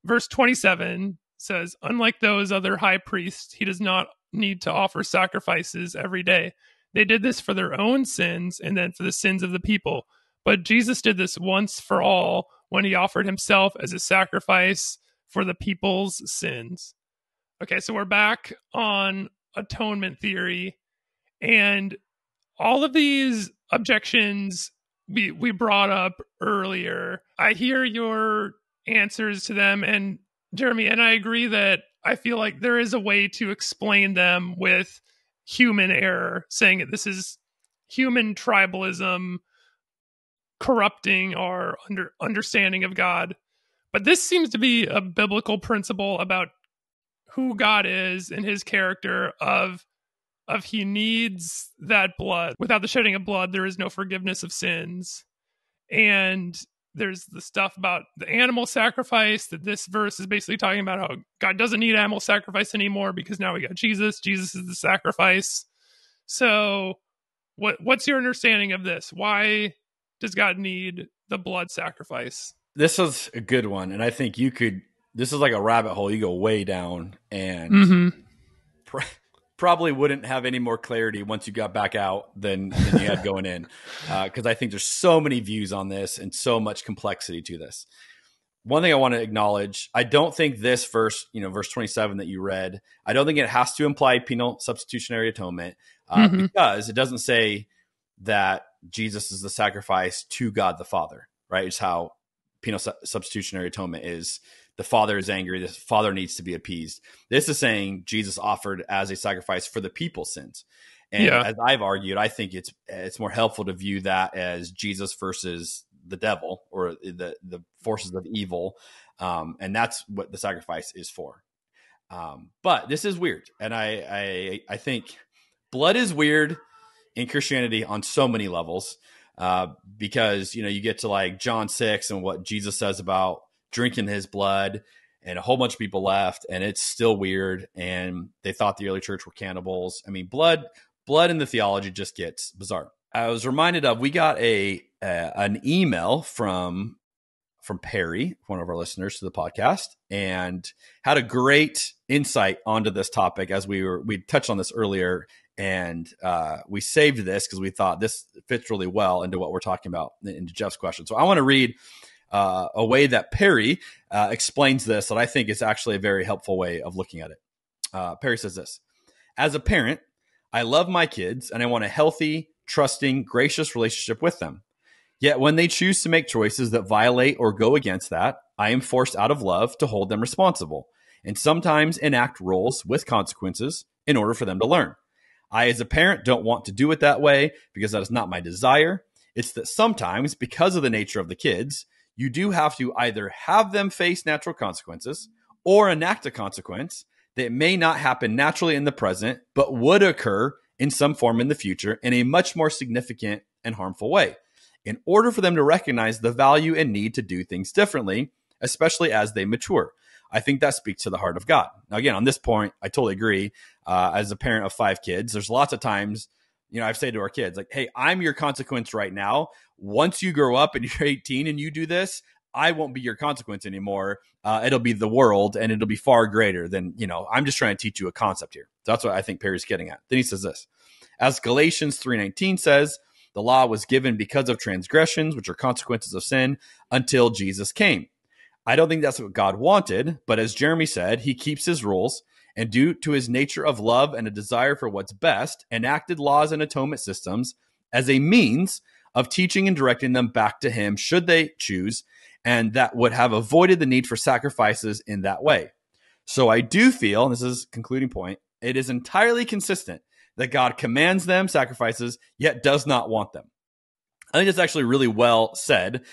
verse 27 says, unlike those other high priests, he does not need to offer sacrifices every day. They did this for their own sins and then for the sins of the people. But Jesus did this once for all when he offered himself as a sacrifice for the people's sins. Okay, so we're back on atonement theory, and all of these objections we brought up earlier. I hear your answers to them, and Jeremy, and I agree that I feel like there is a way to explain them with human error, saying that this is human tribalism corrupting our understanding of God. But this seems to be a biblical principle about who God is and his character of he needs that blood. Without the shedding of blood, there is no forgiveness of sins. And there's the stuff about the animal sacrifice, that this verse is basically talking about how God doesn't need animal sacrifice anymore because now we got Jesus. Jesus is the sacrifice. So what's your understanding of this? Why does God need the blood sacrifice? This is a good one. And I think this is like a rabbit hole. You go way down and probably wouldn't have any more clarity once you got back out than you had going in. Because I think there's so many views on this and so much complexity to this. One thing I want to acknowledge, I don't think this verse, verse 27 that you read, I don't think it has to imply penal substitutionary atonement because it doesn't say that Jesus is the sacrifice to God the Father, right? It's how penal substitutionary atonement is. The Father is angry. The Father needs to be appeased. This is saying Jesus offered as a sacrifice for the people's sins. And as I've argued, I think it's more helpful to view that as Jesus versus the devil or the forces of evil. And that's what the sacrifice is for. But this is weird. And I think blood is weird in Christianity on so many levels because, you get to like John 6 and what Jesus says about drinking his blood, and a whole bunch of people left, and it's still weird. And they thought the early church were cannibals. I mean, blood in the theology just gets bizarre. I was reminded of, we got an email from Perry, one of our listeners to the podcast, and had a great insight onto this topic as we touched on this earlier. And we saved this because we thought this fits really well into what we're talking about, into Jeff's question. So I want to read a way that Perry explains this that I think is actually a very helpful way of looking at it. Perry says this: as a parent, I love my kids and I want a healthy, trusting, gracious relationship with them. Yet when they choose to make choices that violate or go against that, I am forced out of love to hold them responsible and sometimes enact rules with consequences in order for them to learn. I, as a parent, don't want to do it that way because that is not my desire. It's that sometimes, because of the nature of the kids, you do have to either have them face natural consequences or enact a consequence that may not happen naturally in the present, but would occur in some form in the future in a much more significant and harmful way, in order for them to recognize the value and need to do things differently, especially as they mature. I think that speaks to the heart of God. Now, again, on this point, I totally agree. As a parent of 5 kids, there's lots of times, I've said to our kids, like, hey, I'm your consequence right now. Once you grow up and you're 18 and you do this, I won't be your consequence anymore. It'll be the world, and it'll be far greater than, I'm just trying to teach you a concept here. So that's what I think Perry's getting at. Then he says this: as Galatians 3:19 says, the law was given because of transgressions, which are consequences of sin, until Jesus came. I don't think that's what God wanted, but as Jeremy said, he keeps his rules, and due to his nature of love and a desire for what's best, enacted laws and atonement systems as a means of teaching and directing them back to him should they choose, and that would have avoided the need for sacrifices in that way. So I do feel, and this is a concluding point, it is entirely consistent that God commands them sacrifices, yet does not want them. I think it's actually really well said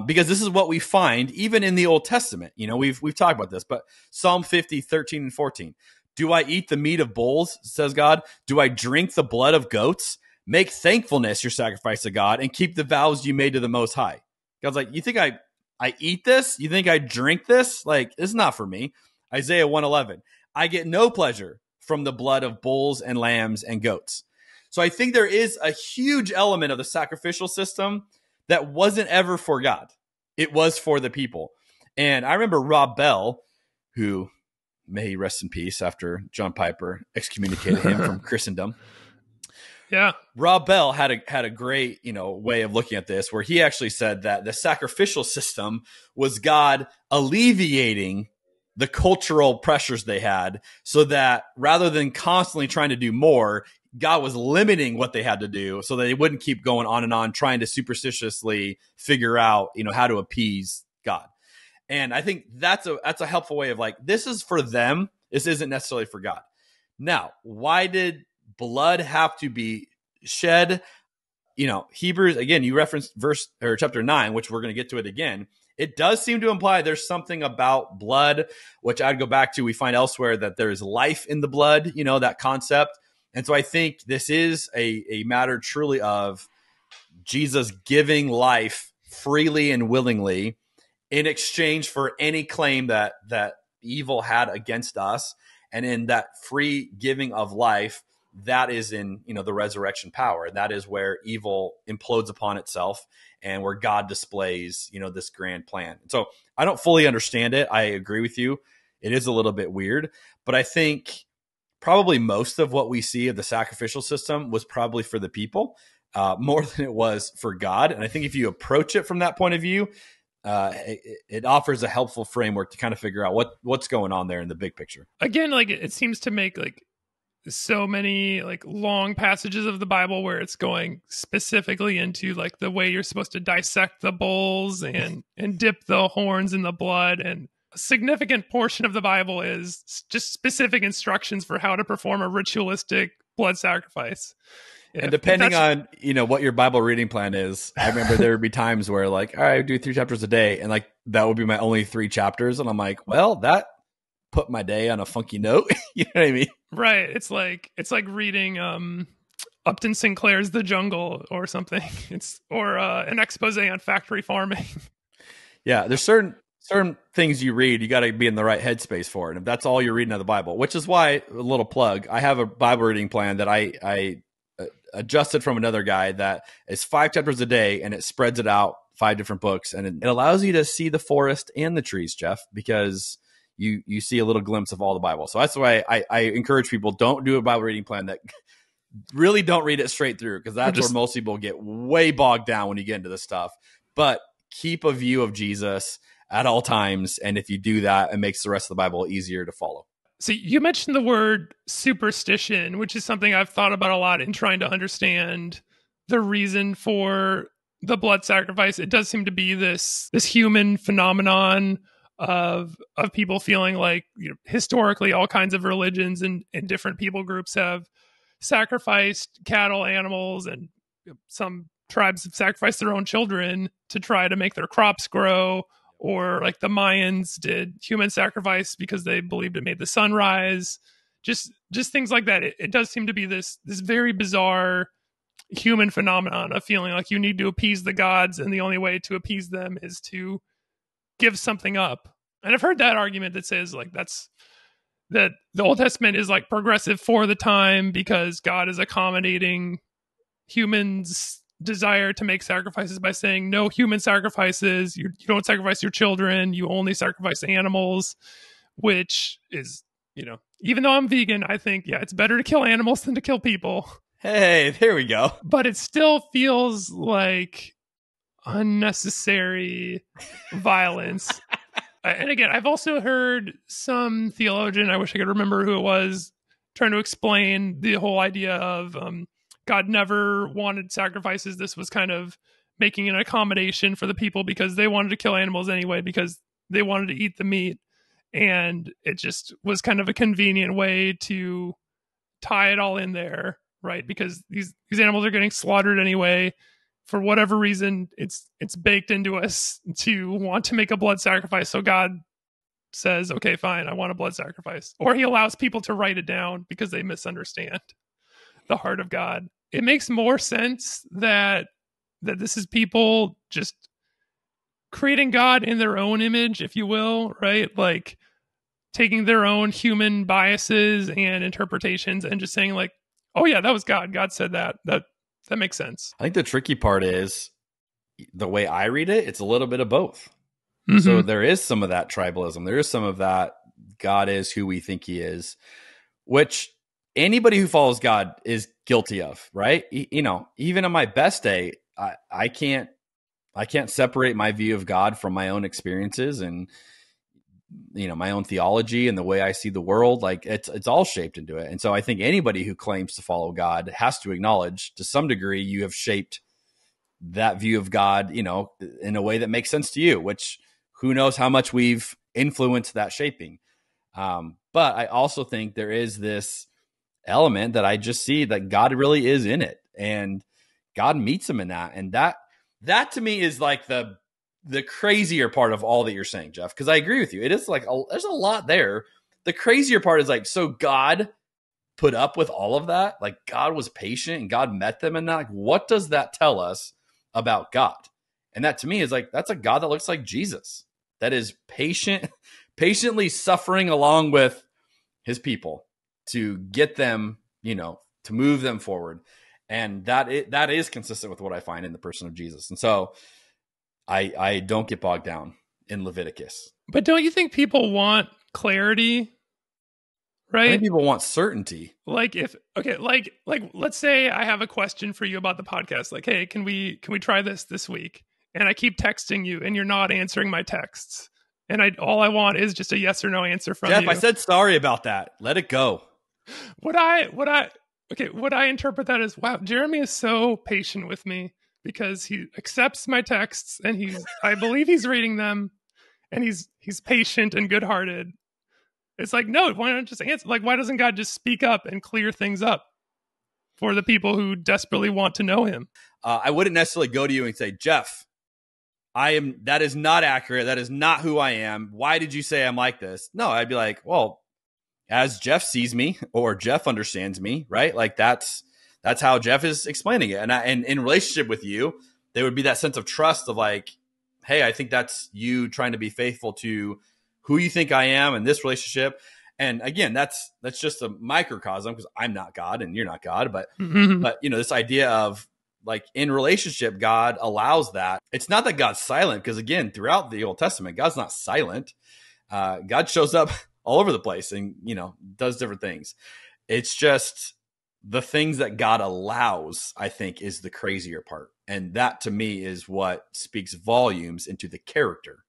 because this is what we find even in the Old Testament. We've talked about this, but Psalm 50, 13 and 14. Do I eat the meat of bulls, says God? Do I drink the blood of goats? Make thankfulness your sacrifice to God and keep the vows you made to the Most High. God's like, you think I eat this? You think I drink this? Like, it's not for me. Isaiah 1:11. I get no pleasure from the blood of bulls and lambs and goats. So I think there is a huge element of the sacrificial system that wasn't ever for God. It was for the people. And I remember Rob Bell, who may he rest in peace after John Piper excommunicated him from Christendom. Yeah. Rob Bell had a great, way of looking at this, where he actually said that the sacrificial system was God alleviating the cultural pressures they had, so that rather than constantly trying to do more, God was limiting what they had to do so that they wouldn't keep going on and on trying to superstitiously figure out, how to appease God. And I think that's a helpful way of like, this is for them. This isn't necessarily for God. Now, why did blood have to be shed? Hebrews, again, you referenced verse or chapter 9, which we're going to get to it again. It does seem to imply there's something about blood, which I'd go back to. We find elsewhere that there is life in the blood, that concept. And so I think this is a matter truly of Jesus giving life freely and willingly in exchange for any claim that evil had against us. And in that free giving of life, that is in, the resurrection power. That is where evil implodes upon itself and where God displays, this grand plan. So I don't fully understand it. I agree with you. It is a little bit weird, but I think probably most of what we see of the sacrificial system was probably for the people more than it was for God. And I think if you approach it from that point of view, it offers a helpful framework to kind of figure out what's going on there in the big picture. Again, like it seems to make like so many like long passages of the Bible where it's going specifically into like the way you're supposed to dissect the bulls and dip the horns in the blood. And a significant portion of the Bible is just specific instructions for how to perform a ritualistic blood sacrifice. And depending on, what your Bible reading plan is, I remember there would be times where like, all right, I do 3 chapters a day. And like, that would be my only 3 chapters. And I'm like, well, that put my day on a funky note. You know what I mean? Right. It's like reading Upton Sinclair's The Jungle or something. Or an expose on factory farming. Yeah. There's certain things you read, you got to be in the right headspace for it. And if that's all you're reading of the Bible, which is why, a little plug, I have a Bible reading plan that I adjusted from another guy that is 5 chapters a day, and it spreads it out 5 different books, and it allows you to see the forest and the trees, Jeff, because you see a little glimpse of all the Bible. So that's why I encourage people, don't do a Bible reading plan that really don't read it straight through, because that's where most people get way bogged down when you get into this stuff. But keep a view of Jesus at all times, and if you do that, it makes the rest of the Bible easier to follow. So you mentioned the word superstition, which is something I've thought about a lot in trying to understand the reason for the blood sacrifice. It does seem to be this human phenomenon of people feeling like, historically all kinds of religions and different people groups have sacrificed cattle, animals, and some tribes have sacrificed their own children to try to make their crops grow. Or like the Mayans did human sacrifice because they believed it made the sun rise. Just things like that. It does seem to be this very bizarre human phenomenon of feeling like you need to appease the gods, and the only way to appease them is to give something up. And I've heard that argument that says like that the Old Testament is like progressive for the time because God is accommodating humans' desire to make sacrifices by saying no human sacrifices. You don't sacrifice your children, you only sacrifice animals, which is, even though I'm vegan, I think, it's better to kill animals than to kill people. Hey, there we go. But it still feels like unnecessary violence. And again, I've also heard some theologian, I wish I could remember who it was, trying to explain the whole idea of God never wanted sacrifices. This was kind of making an accommodation for the people because they wanted to kill animals anyway, because they wanted to eat the meat. And it just was kind of a convenient way to tie it all in there, right? Because these animals are getting slaughtered anyway. For whatever reason, it's baked into us to want to make a blood sacrifice. So God says, okay, fine, I want a blood sacrifice. Or he allows people to write it down because they misunderstand the heart of God. It makes more sense that this is people just creating God in their own image, if you will, right? Like taking their own human biases and interpretations and just saying like, oh yeah, that was God. God said that. That makes sense. I think the tricky part is the way I read it, it's a little bit of both. Mm-hmm. So there is some of that tribalism. There is some of that God is who we think he is, which anybody who follows God is guilty of, right? You know, even on my best day, I can't separate my view of God from my own experiences and, you know, my own theology and the way I see the world. Like it's all shaped into it. And so I think anybody who claims to follow God has to acknowledge to some degree you have shaped that view of God, you know, in a way that makes sense to you, which who knows how much we've influenced that shaping. But I also think there is this element that I just see that God really is in it, and God meets him in that. And that to me is like the crazier part of all that you're saying, Jeff, because I agree with you. It is like there's a lot there. The crazier part is like, so God put up with all of that. Like God was patient and God met them in that. Like, what does that tell us about God? And that to me is like, that's a God that looks like Jesus, that is patiently suffering along with his people to get them, you know, to move them forward. And that is consistent with what I find in the person of Jesus. And so I don't get bogged down in Leviticus. But don't you think people want clarity? Right? I think people want certainty. Like like let's say I have a question for you about the podcast. Like, hey, can we try this week? And I keep texting you and you're not answering my texts. And all I want is just a yes or no answer from Jeff, you. I said sorry about that. Let it go. Would I interpret that as, wow, Jeremy is so patient with me because he accepts my texts and I believe he's reading them and he's patient and good-hearted. It's like, no, why not just answer? Like, why doesn't God just speak up and clear things up for the people who desperately want to know him? I wouldn't necessarily go to you and say, Jeff, that is not accurate. That is not who I am. Why did you say I'm like this? No, I'd be like, well, as Jeff sees me or Jeff understands me, right? Like that's how Jeff is explaining it. And in relationship with you, there would be that sense of trust of like, hey, I think that's you trying to be faithful to who you think I am in this relationship. And again, that's just a microcosm because I'm not God and you're not God. But but you know, this idea of like in relationship, God allows that. It's not that God's silent, because again, throughout the Old Testament, God's not silent. God shows up all over the place and, you know, does different things. It's just the things that God allows, I think, is the crazier part. And that to me is what speaks volumes into the character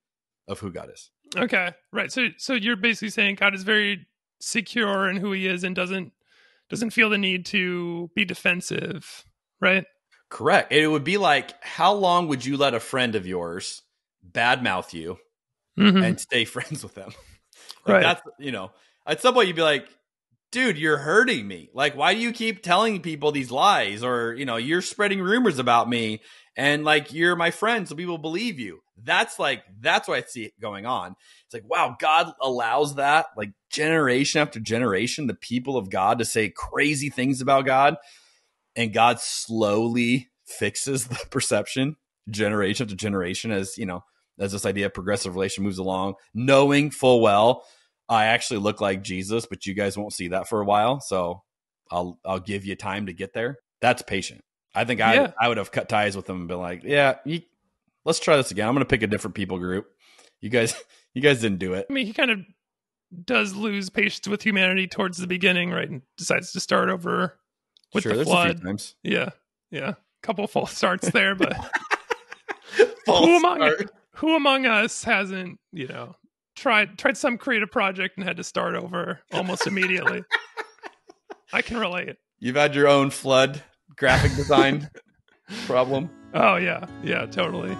of who God is. Okay. Right. So you're basically saying God is very secure in who he is and doesn't feel the need to be defensive, right? Correct. It would be like, how long would you let a friend of yours badmouth you and stay friends with them? Like right. That's, you know, at some point you'd be like, dude, you're hurting me. Like, why do you keep telling people these lies? Or, you know, you're spreading rumors about me and like, you're my friend, so people believe you. That's what I see going on. It's like, wow, God allows that, like generation after generation, the people of God to say crazy things about God. And God slowly fixes the perception generation after generation as, you know, as this idea of progressive relation moves along, knowing full well, I actually look like Jesus, but you guys won't see that for a while. So I'll give you time to get there. That's patient. I think I would have cut ties with them and been like, yeah, let's try this again. I'm going to pick a different people group. You guys didn't do it. I mean, he kind of does lose patience with humanity towards the beginning, right? And decides to start over with the flood. A few times. Yeah. A couple false starts there, but who among us hasn't, you know, tried some creative project and had to start over almost immediately? I can relate. You've had your own flood graphic design problem. Oh yeah, totally.